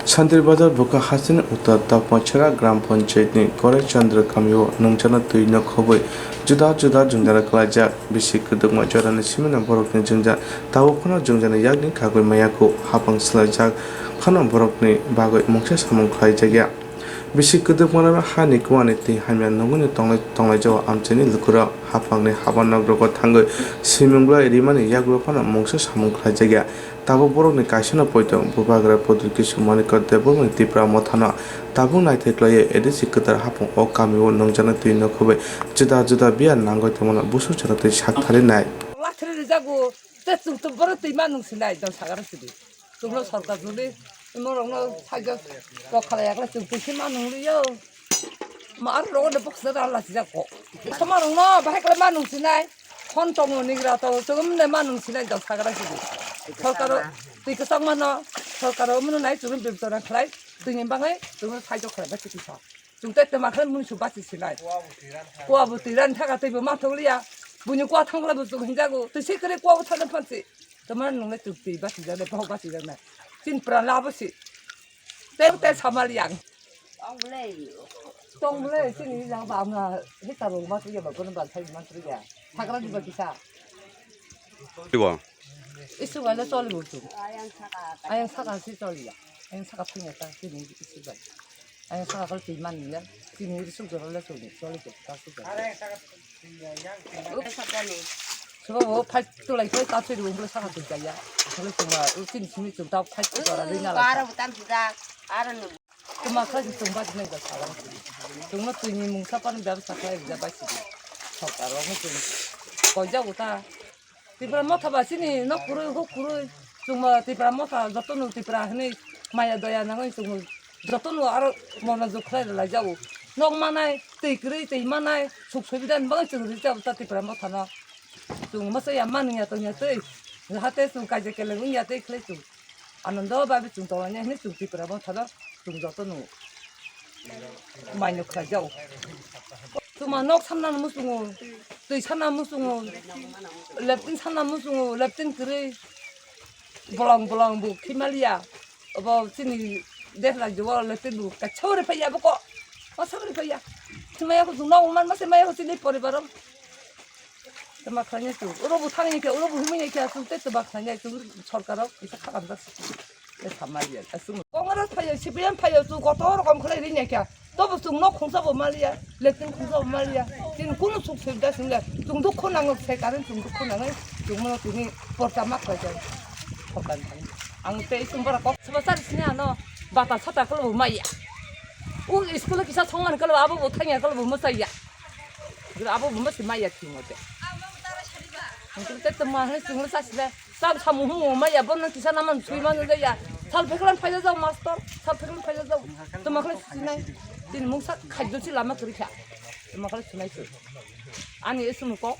Sandir Bazar Buka Hasan Uttar Tapmachara Gram Panchayat ni Kore Chandra Kamyo Nungchana Tuina Khoboi Juda Jungjara Klaja Bisi Kuduk Majora ni Simena Borok ni Jungja Tawo Khana Jungjana Yagni Khagoi Mayako Hapang Slajak Khana Borok ni Bagoi Moksha Samong Khlai Jagya Bisi Kuduk Manaba Hani Kwani Ti Hamya Nunguni Tonglai Jawa Amchani Lukura Hapang ni Haban Nagroko Thangoi Simengla Rimani Yagro Khana Moksha Samong Khlai Jagya Tabo borok ni kaisana poito bubagra podriki sumani korde borok ni tipra mothana tabo naithaklaye edisi kutar hapong o kamio nongjana tuino khobe juda biya nangoi tomona busu charate sakthari nai lathri jago te tung tung bor tei manung sinai dal sagara sidi tunglo sarkar jodi imorongno saja kokhala yakla tung tung manung liyo mar ro de boxer alla jago samarongno bahekla manung sinai kon tong nigra to tugumne manung sinai dal sagara sidi सरकारो तुइको संगमानो सरकारो मनो नाइ जुन बेबतरा खलाइ तुइनि बाङै जुन साइजो खलाइ बाति किसा जुन ते माखन मुनसु बाति सिलाइ कुवा बुतिरान थाका तैबो माथौलिया बुनि कुवा थांब्लाबो जुन हिजागो तुइसे करे कुवा थानो फानसि तमान नंले तुति बाति जाले बाव बाति जाना सिन प्रा लाबसि ते सामालियां तंबले सिनि जां बामना हेतारो माथुया बागोन बा थाइ माथुया थाग्रा दिबा किसा 이수 갈래 썰리 못죠. 아양 사가 시썰리야. 아양 사가 핑했다. 지금 이수 갈. 아양 사가 걸 때만 있냐? 지금 이 수저 갈래 썰리 다 수저. 아양 사가 양 사가는. 저거 팔도라 이거 따뜻이 온걸 사가 줄까야? 그래 정말 웃긴 힘이 좀다 팔도라 내가. 알아 못담시다. 알아는. 그만 가지 좀 받는 거 사가. 정말 또 이미 뭉사 빠는 데서 사가야 이제 받지. 저가로 좀 거자고 다 Tipra motha basini no kuru cuma tipra motha jotonu tipra hne maya doya nangai cuma jotonu aro mona jokhlai la jau nok manai teikri tei manai suk sobidan bang chung ri jau ta tipra motha na cuma masa ya mania to nya tei hate sung kaje kele nya tei khle chung anando ba bi chung tolanya hne chung tipra motha na chung jotonu maino khlai jau cuma nok samnan musungu tei sana musungu leptin sana musungu leptin kre bolang bu kimalia abo sini desla jual leptin bu kachore paya boko masakre paya cuma ya kudu nong man masih maya sini pore barang sama kanya tu urobu thangni ke urobu humini ke asu te tebak thanya tu sorkaro isa khakan samalia asum kongara paya sibian paya tu kotor kom khlai ri nya kya 또 무슨 너 공사보 말이야 렉튼 공사보 말이야 지금 군은 속세다 생각 중도 코낭을 색깔은 중도 코낭을 중문어 등이 porta 막거든 porta 앙때 있으면 뭐라고 스마살 쓰냐 너 바다 사다 걸어 마이야 우 스쿨에 기사 통하는 걸어 아부 못하냐 걸어 못 사이야 그 아부 못 먹지 마이야 지금 어때 근데 때만 할 수는 사실은 쌈 사무후 마이야 번는 기사 나면 수임하는데 야 살백란 팔려서 마스터 살백란 팔려서 또 막을 쓰네 지금 몽사 가지고 질 라마 그렇게 막을 쓰나 있어 아니 있으면 꼭